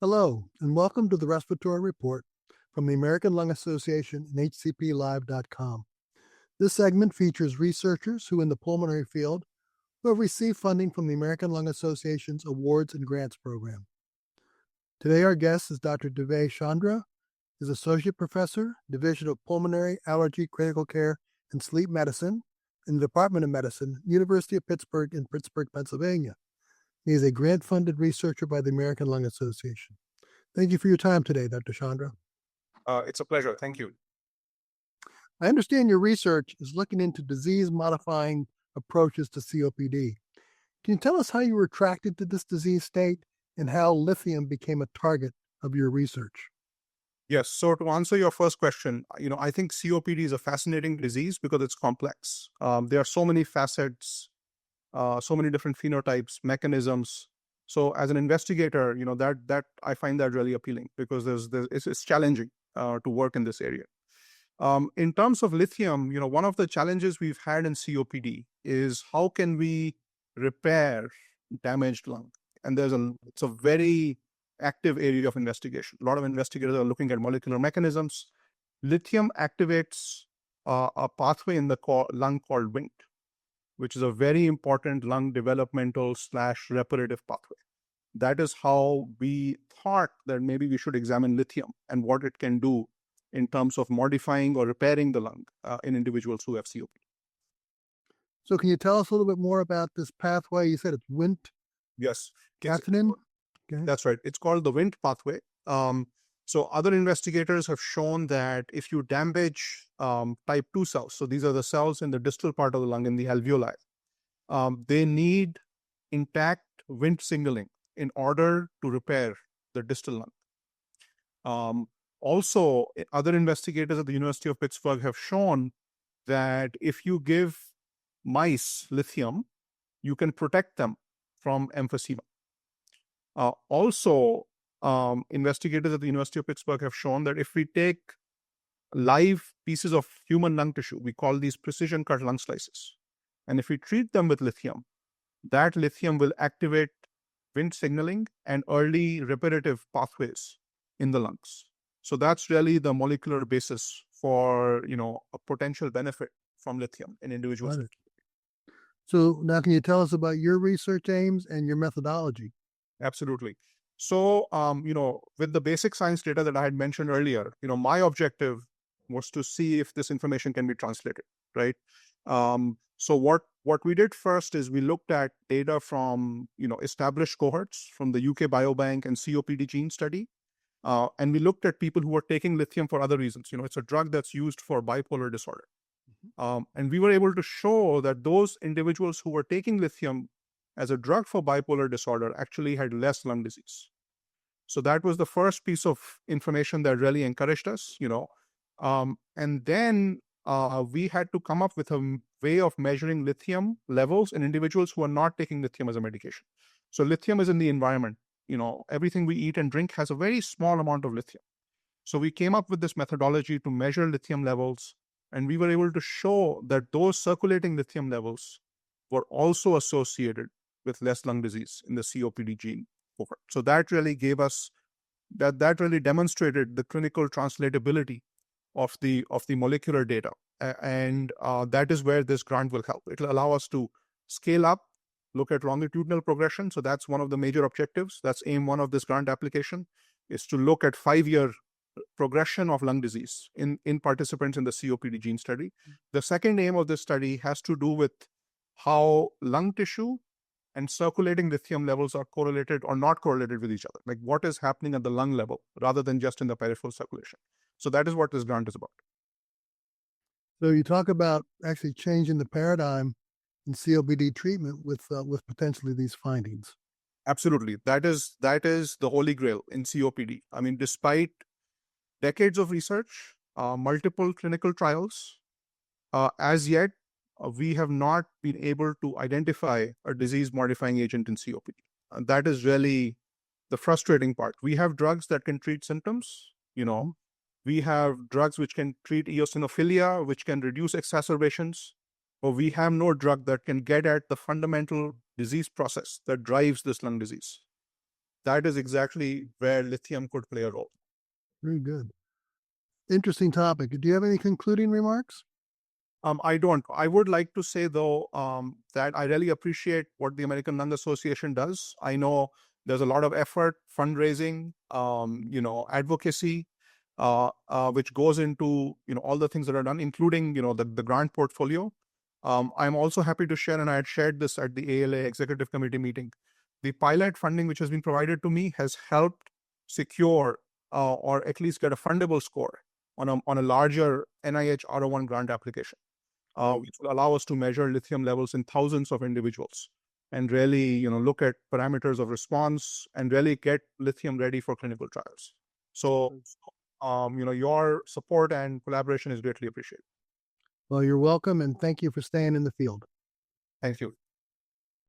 Hello, and welcome to the Respiratory Report from the American Lung Association and HCPLive.com. This segment features researchers who in the pulmonary field who have received funding from the American Lung Association's Awards and Grants Program. Today our guest is Dr. Divay Chandra, is Associate Professor, Division of Pulmonary, Allergy, Critical Care, and Sleep Medicine in the Department of Medicine, University of Pittsburgh in Pittsburgh, Pennsylvania. He is a grant-funded researcher by the American Lung Association. Thank you for your time today, Dr. Chandra. It's a pleasure. Thank you. I understand your research is looking into disease-modifying approaches to COPD. Can you tell us how you were attracted to this disease state and how lithium became a target of your research? Yes. So to answer your first question, I think COPD is a fascinating disease because it's complex. There are so many facets, so many different phenotypes, mechanisms. So as an investigator, that I find that really appealing because it's challenging to work in this area. In terms of lithium, one of the challenges we've had in COPD is how can we repair damaged lung? And it's a very active area of investigation. A lot of investigators are looking at molecular mechanisms. Lithium activates a pathway in the lung called Wnt, which is a very important lung developmental / reparative pathway. That is how we thought that maybe we should examine lithium and what it can do in terms of modifying or repairing the lung in individuals who have COPD. So can you tell us a little bit more about this pathway? You said it's Wnt. Yes. Catenin? Okay. That's right. It's called the Wnt pathway. So other investigators have shown that if you damage type 2 cells, so these are the cells in the distal part of the lung in the alveoli, they need intact Wnt signaling in order to repair the distal lung. Also, other investigators at the University of Pittsburgh have shown that if you give mice lithium, you can protect them from emphysema. Investigators at the University of Pittsburgh have shown that if we take live pieces of human lung tissue, we call these precision cut lung slices, and if we treat them with lithium, that lithium will activate Wnt signaling and early reparative pathways in the lungs. So that's really the molecular basis for a potential benefit from lithium in individuals. So now can you tell us about your research aims and your methodology? Absolutely. So, with the basic science data that I had mentioned earlier, my objective was to see if this information can be translated, right? So what we did first is we looked at data from, established cohorts from the UK Biobank and COPD gene study. And we looked at people who were taking lithium for other reasons. It's a drug that's used for bipolar disorder. And we were able to show that those individuals who were taking lithium as a drug for bipolar disorder actually had less lung disease. So that was the first piece of information that really encouraged us, and then we had to come up with a way of measuring lithium levels in individuals who are not taking lithium as a medication. So lithium is in the environment. Everything we eat and drink has a very small amount of lithium. So we came up with this methodology to measure lithium levels, and we were able to show that those circulating lithium levels were also associated with less lung disease in the COPD gene cohort. So that really gave us, that really demonstrated the clinical translatability of the molecular data. And that is where this grant will help. It will allow us to scale up, look at longitudinal progression. So that's one of the major objectives. That's aim one of this grant application, is to look at 5-year progression of lung disease in participants in the COPD gene study. The second aim of this study has to do with how lung tissue and circulating lithium levels are correlated or not correlated with each other. Like what is happening at the lung level rather than just in the peripheral circulation. So that is what this grant is about. So you talk about actually changing the paradigm in COPD treatment with potentially these findings. Absolutely. That is the holy grail in COPD. I mean, despite decades of research, multiple clinical trials, as yet, we have not been able to identify a disease-modifying agent in COPD. And that is really the frustrating part. We have drugs that can treat symptoms, we have drugs which can treat eosinophilia, which can reduce exacerbations, but we have no drug that can get at the fundamental disease process that drives this lung disease. that is exactly where lithium could play a role. Very good. Interesting topic. Do you have any concluding remarks? I don't. I would like to say, though, that I really appreciate what the American Lung Association does. I know there's a lot of effort, fundraising, advocacy, which goes into, all the things that are done, including, the grant portfolio. I'm also happy to share, and I had shared this at the ALA Executive Committee meeting. The pilot funding which has been provided to me has helped secure or at least get a fundable score on a larger NIH R01 grant application, which will allow us to measure lithium levels in thousands of individuals and really, look at parameters of response and really get lithium ready for clinical trials. So, your support and collaboration is greatly appreciated. Well, you're welcome, and thank you for staying in the field. Thank you.